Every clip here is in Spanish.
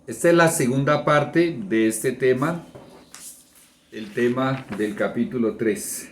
Esta es la segunda parte de este tema, el tema del capítulo 3.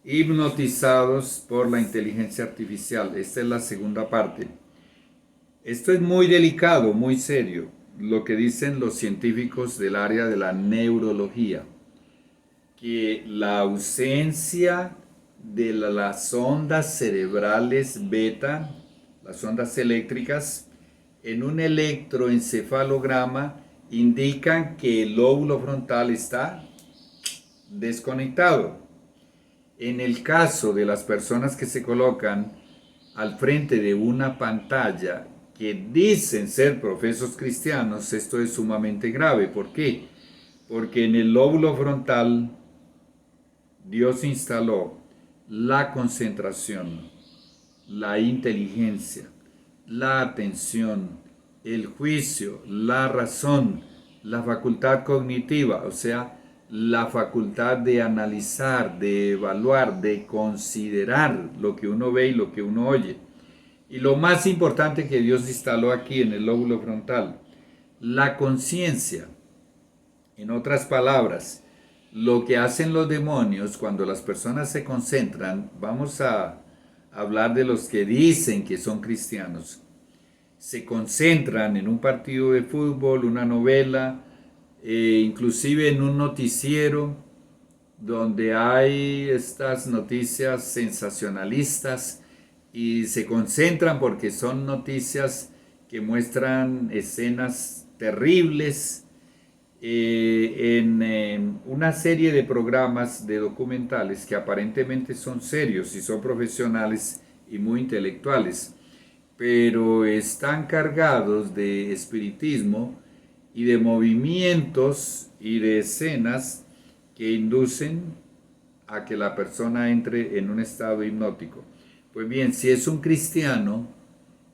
Hipnotizados por la inteligencia artificial. Esta es la segunda parte. Esto es muy delicado, muy serio, lo que dicen los científicos del área de la neurología, que la ausencia de las ondas cerebrales beta, las ondas eléctricas, en un electroencefalograma indican que el lóbulo frontal está desconectado. En el caso de las personas que se colocan al frente de una pantalla que dicen ser profesos cristianos, esto es sumamente grave. ¿Por qué? Porque en el lóbulo frontal Dios instaló la concentración, la inteligencia, la atención, el juicio, la razón, la facultad cognitiva, o sea, la facultad de analizar, de evaluar, de considerar lo que uno ve y lo que uno oye. Y lo más importante que Dios instaló aquí en el lóbulo frontal, la conciencia. En otras palabras, lo que hacen los demonios cuando las personas se concentran, vamos a hablar de los que dicen que son cristianos, se concentran en un partido de fútbol, una novela, inclusive en un noticiero donde hay estas noticias sensacionalistas y se concentran porque son noticias que muestran escenas terribles en una serie de programas de documentales que aparentemente son serios y son profesionales y muy intelectuales, pero están cargados de espiritismo y de movimientos y de escenas que inducen a que la persona entre en un estado hipnótico. Pues bien, si es un cristiano,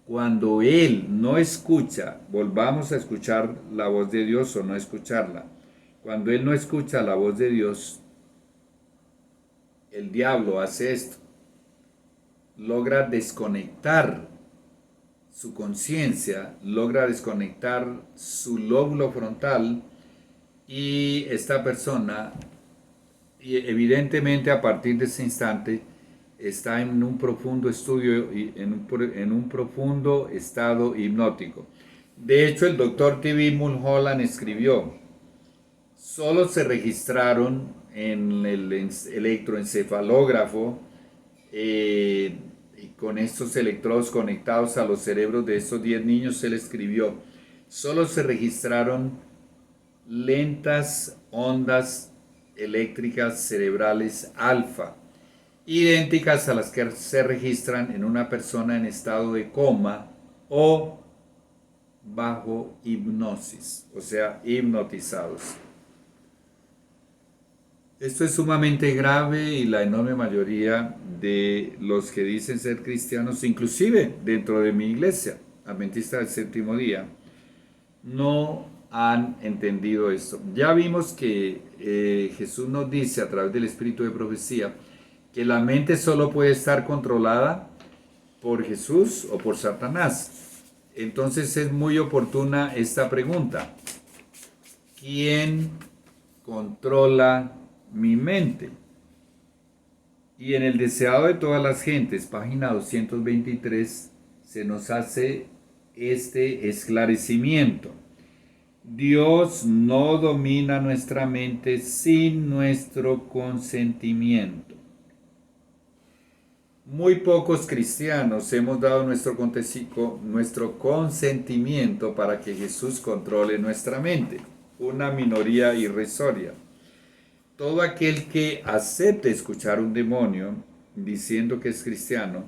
cuando él no escucha, volvamos a escuchar la voz de Dios o no escucharla. Cuando él no escucha la voz de Dios, el diablo hace esto. Logra desconectar su conciencia, logra desconectar su lóbulo frontal y esta persona, evidentemente a partir de ese instante, está en un profundo estudio y en un profundo estado hipnótico. De hecho, el doctor T.B. Mulholland escribió, solo se registraron en el electroencefalógrafo y con estos electrodos conectados a los cerebros de estos 10 niños, él escribió, solo se registraron lentas ondas eléctricas cerebrales alfa, idénticas a las que se registran en una persona en estado de coma o bajo hipnosis, o sea, hipnotizados. Esto es sumamente grave y la enorme mayoría de los que dicen ser cristianos, inclusive dentro de mi iglesia, Adventista del Séptimo Día, no han entendido esto. Ya vimos que Jesús nos dice a través del espíritu de profecía que la mente solo puede estar controlada por Jesús o por Satanás. Entonces es muy oportuna esta pregunta. ¿Quién controla mi mente? Y en el deseado de todas las gentes, página 223, se nos hace este esclarecimiento. Dios no domina nuestra mente sin nuestro consentimiento. Muy pocos cristianos hemos dado nuestro consentimiento para que Jesús controle nuestra mente. Una minoría irrisoria. Todo aquel que acepte escuchar un demonio diciendo que es cristiano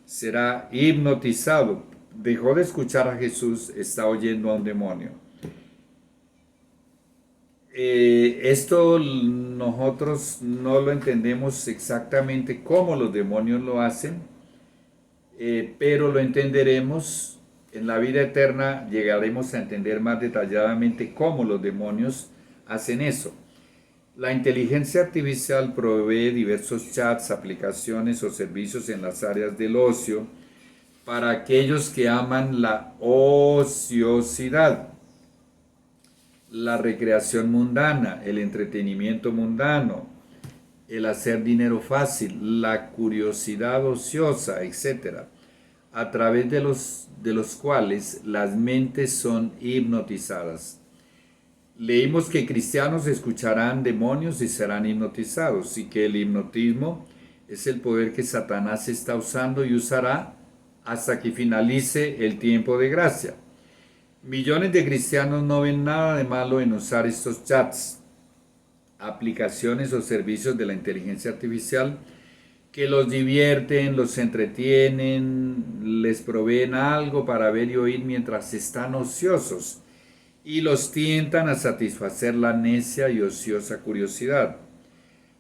será hipnotizado. Dejó de escuchar a Jesús, está oyendo a un demonio. Esto nosotros no lo entendemos exactamente cómo los demonios lo hacen, pero lo entenderemos en la vida eterna, llegaremos a entender más detalladamente cómo los demonios hacen eso. La inteligencia artificial provee diversos chats, aplicaciones o servicios en las áreas del ocio para aquellos que aman la ociosidad. la recreación mundana, el entretenimiento mundano, el hacer dinero fácil, la curiosidad ociosa, etcétera, a través de los cuales las mentes son hipnotizadas. Leímos que cristianos escucharán demonios y serán hipnotizados, y que el hipnotismo es el poder que Satanás está usando y usará hasta que finalice el tiempo de gracia. Millones de cristianos no ven nada de malo en usar estos chats, aplicaciones o servicios de la inteligencia artificial que los divierten, los entretienen, les proveen algo para ver y oír mientras están ociosos y los tientan a satisfacer la necia y ociosa curiosidad.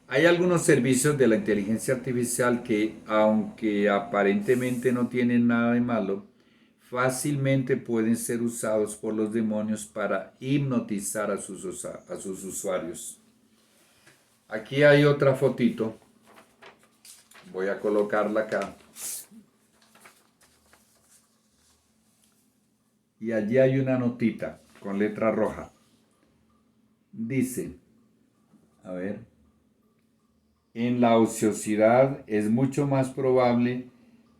Hay algunos servicios de la inteligencia artificial que, aunque aparentemente no tienen nada de malo, fácilmente pueden ser usados por los demonios para hipnotizar a sus usuarios. Aquí hay otra fotito. Voy a colocarla acá. Y allí hay una notita con letra roja. Dice, a ver, en la ociosidad es mucho más probable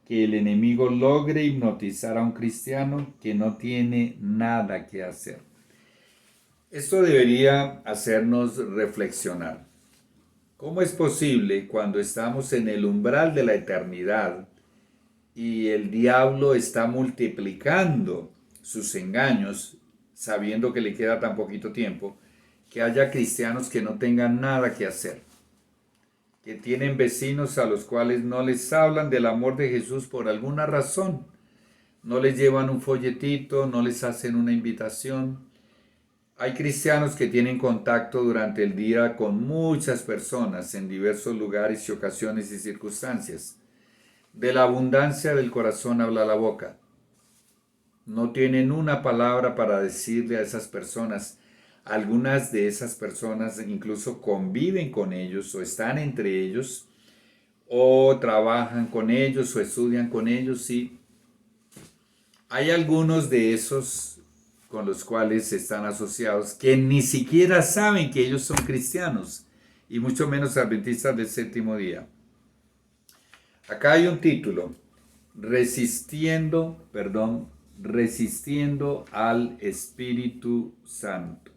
que el enemigo logre hipnotizar a un cristiano que no tiene nada que hacer. Esto debería hacernos reflexionar. ¿Cómo es posible cuando estamos en el umbral de la eternidad y el diablo está multiplicando sus engaños, sabiendo que le queda tan poquito tiempo, que haya cristianos que no tengan nada que hacer, que tienen vecinos a los cuales no les hablan del amor de Jesús por alguna razón, no les llevan un folletito, no les hacen una invitación? Hay cristianos que tienen contacto durante el día con muchas personas en diversos lugares y ocasiones y circunstancias. De la abundancia del corazón habla la boca. No tienen una palabra para decirle a esas personas. Algunas de esas personas incluso conviven con ellos o están entre ellos o trabajan con ellos o estudian con ellos. Y hay algunos de esos con los cuales están asociados que ni siquiera saben que ellos son cristianos y mucho menos adventistas del séptimo día. Acá hay un título, resistiendo al Espíritu Santo.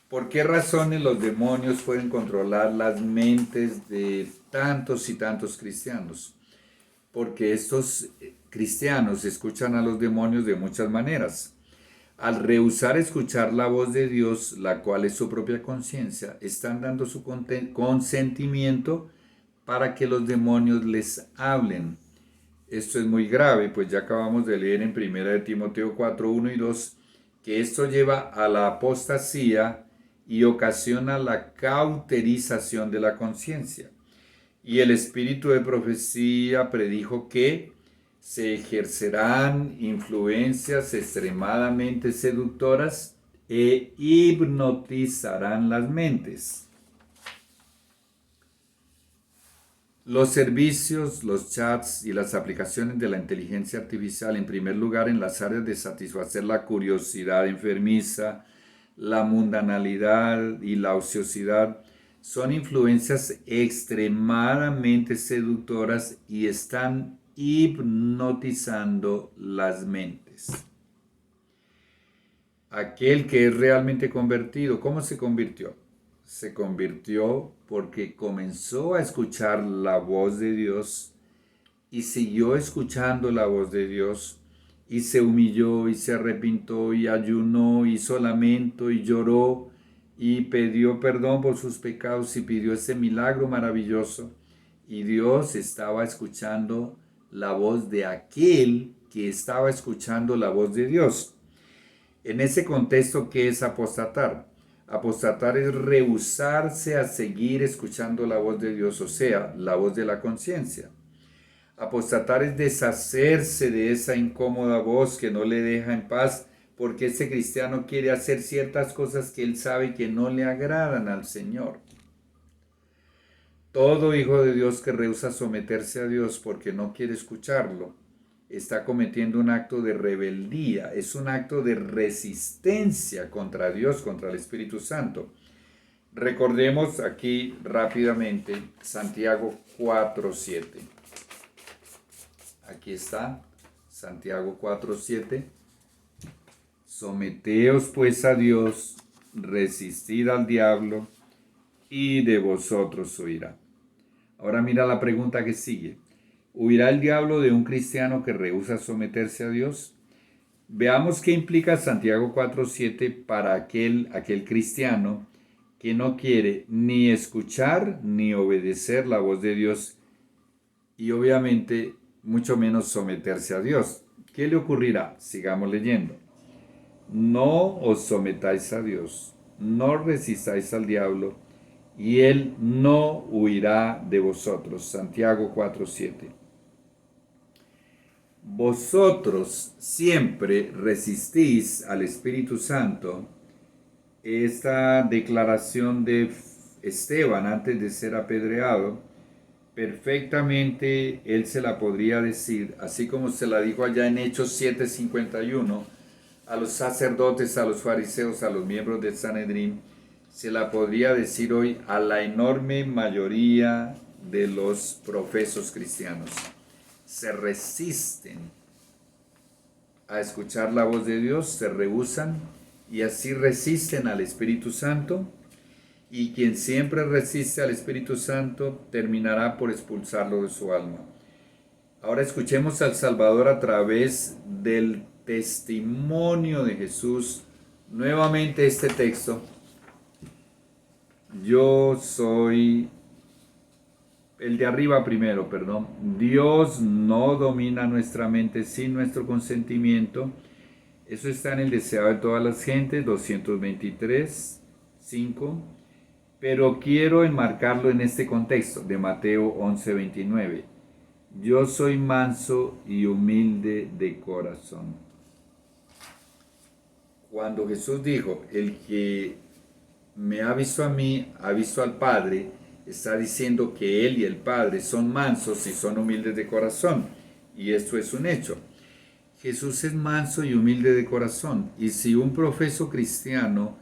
¿Por qué razones los demonios pueden controlar las mentes de tantos y tantos cristianos? Porque estos cristianos escuchan a los demonios de muchas maneras. Al rehusar escuchar la voz de Dios, la cual es su propia conciencia, están dando su consentimiento para que los demonios les hablen. Esto es muy grave, pues ya acabamos de leer en 1 de Timoteo 4, 1 y 2, que esto lleva a la apostasía y ocasiona la cauterización de la conciencia. Y el espíritu de profecía predijo que se ejercerán influencias extremadamente seductoras e hipnotizarán las mentes. Los servicios, los chats y las aplicaciones de la inteligencia artificial, en primer lugar en las áreas de satisfacer la curiosidad enfermiza, la mundanalidad y la ociosidad, son influencias extremadamente seductoras y están hipnotizando las mentes. Aquel que es realmente convertido, ¿cómo se convirtió? Se convirtió porque comenzó a escuchar la voz de Dios y siguió escuchando la voz de Dios y se humilló y se arrepintió y ayunó, hizo lamento y lloró y pidió perdón por sus pecados y pidió ese milagro maravilloso. Y Dios estaba escuchando la voz de aquel que estaba escuchando la voz de Dios. En ese contexto, ¿qué es apostatar? Apostatar es rehusarse a seguir escuchando la voz de Dios, o sea, la voz de la conciencia. Apostatar es deshacerse de esa incómoda voz que no le deja en paz, porque ese cristiano quiere hacer ciertas cosas que él sabe que no le agradan al Señor. Todo hijo de Dios que rehúsa someterse a Dios porque no quiere escucharlo, está cometiendo un acto de rebeldía, es un acto de resistencia contra Dios, contra el Espíritu Santo. Recordemos aquí rápidamente Santiago 4:7. Aquí está, Santiago 4:7. Someteos pues a Dios, resistid al diablo, y de vosotros huirá. Ahora mira la pregunta que sigue. ¿Huirá el diablo de un cristiano que rehúsa someterse a Dios? Veamos qué implica Santiago 4:7 para aquel cristiano que no quiere ni escuchar ni obedecer la voz de Dios y obviamente mucho menos someterse a Dios. ¿Qué le ocurrirá? Sigamos leyendo. No os sometáis a Dios, no resistáis al diablo, y él no huirá de vosotros. Santiago 4:7. Vosotros siempre resistís al Espíritu Santo. Esta declaración de Esteban antes de ser apedreado, perfectamente él se la podría decir, así como se la dijo allá en Hechos 7:51, a los sacerdotes, a los fariseos, a los miembros del Sanedrín, se la podría decir hoy a la enorme mayoría de los profesos cristianos. Se resisten a escuchar la voz de Dios, se rehúsan y así resisten al Espíritu Santo, y quien siempre resiste al Espíritu Santo terminará por expulsarlo de su alma. Ahora escuchemos al Salvador a través del testimonio de Jesús. Nuevamente este texto. Yo soy el de arriba primero, perdón. Dios no domina nuestra mente sin nuestro consentimiento. Eso está en el deseado de todas las gentes, 223, 5. Pero quiero enmarcarlo en este contexto de Mateo 11:29. Yo soy manso y humilde de corazón. Cuando Jesús dijo, el que me ha visto a mí, ha visto al Padre, está diciendo que Él y el Padre son mansos y son humildes de corazón. Y esto es un hecho. Jesús es manso y humilde de corazón. Y si un profeso cristiano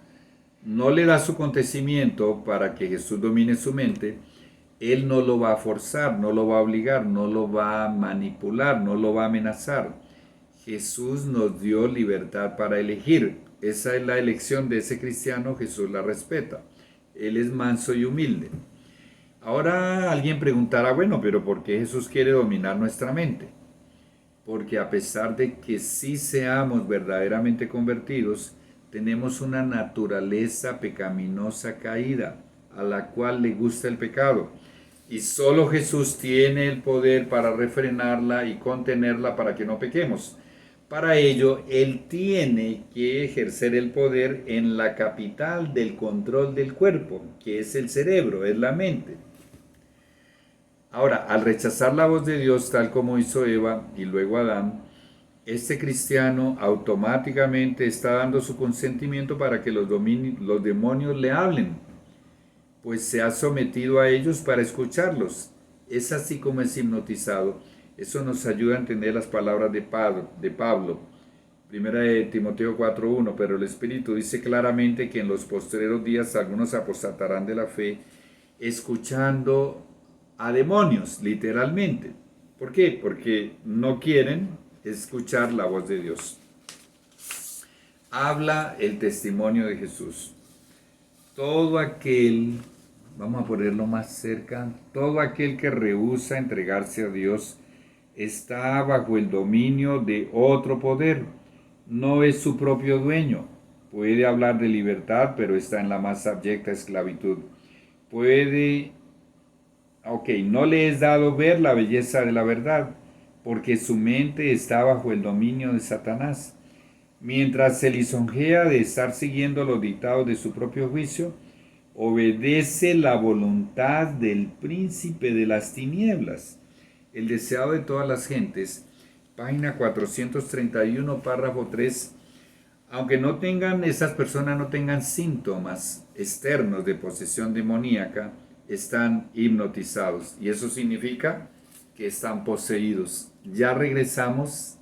no le da su acontecimiento para que Jesús domine su mente, Él no lo va a forzar, no lo va a obligar, no lo va a manipular, no lo va a amenazar. Jesús nos dio libertad para elegir. Esa es la elección de ese cristiano, Jesús la respeta. Él es manso y humilde. Ahora alguien preguntará, bueno, pero ¿por qué Jesús quiere dominar nuestra mente? Porque a pesar de que sí seamos verdaderamente convertidos, tenemos una naturaleza pecaminosa caída, a la cual le gusta el pecado. Y solo Jesús tiene el poder para refrenarla y contenerla para que no pequemos. Para ello, Él tiene que ejercer el poder en la capital del control del cuerpo, que es el cerebro, es la mente. Ahora, al rechazar la voz de Dios, tal como hizo Eva y luego Adán, este cristiano automáticamente está dando su consentimiento para que los demonios le hablen, pues se ha sometido a ellos para escucharlos. Es así como es hipnotizado. Eso nos ayuda a entender las palabras de Pablo. Primera de Timoteo 4:1, pero el Espíritu dice claramente que en los postreros días algunos apostatarán de la fe, escuchando a demonios, literalmente. ¿Por qué? Porque no quieren escuchar la voz de Dios. Habla el testimonio de Jesús. Todo aquel, vamos a ponerlo más cerca, todo aquel que rehúsa entregarse a Dios está bajo el dominio de otro poder. No es su propio dueño. Puede hablar de libertad, pero está en la más abyecta esclavitud. No le es dado ver la belleza de la verdad, porque su mente está bajo el dominio de Satanás. Mientras se lisonjea de estar siguiendo los dictados de su propio juicio, obedece la voluntad del príncipe de las tinieblas, el deseado de todas las gentes, página 431, párrafo 3. Aunque esas personas no tengan síntomas externos de posesión demoníaca, están hipnotizados. Y eso significa que están poseídos. Ya regresamos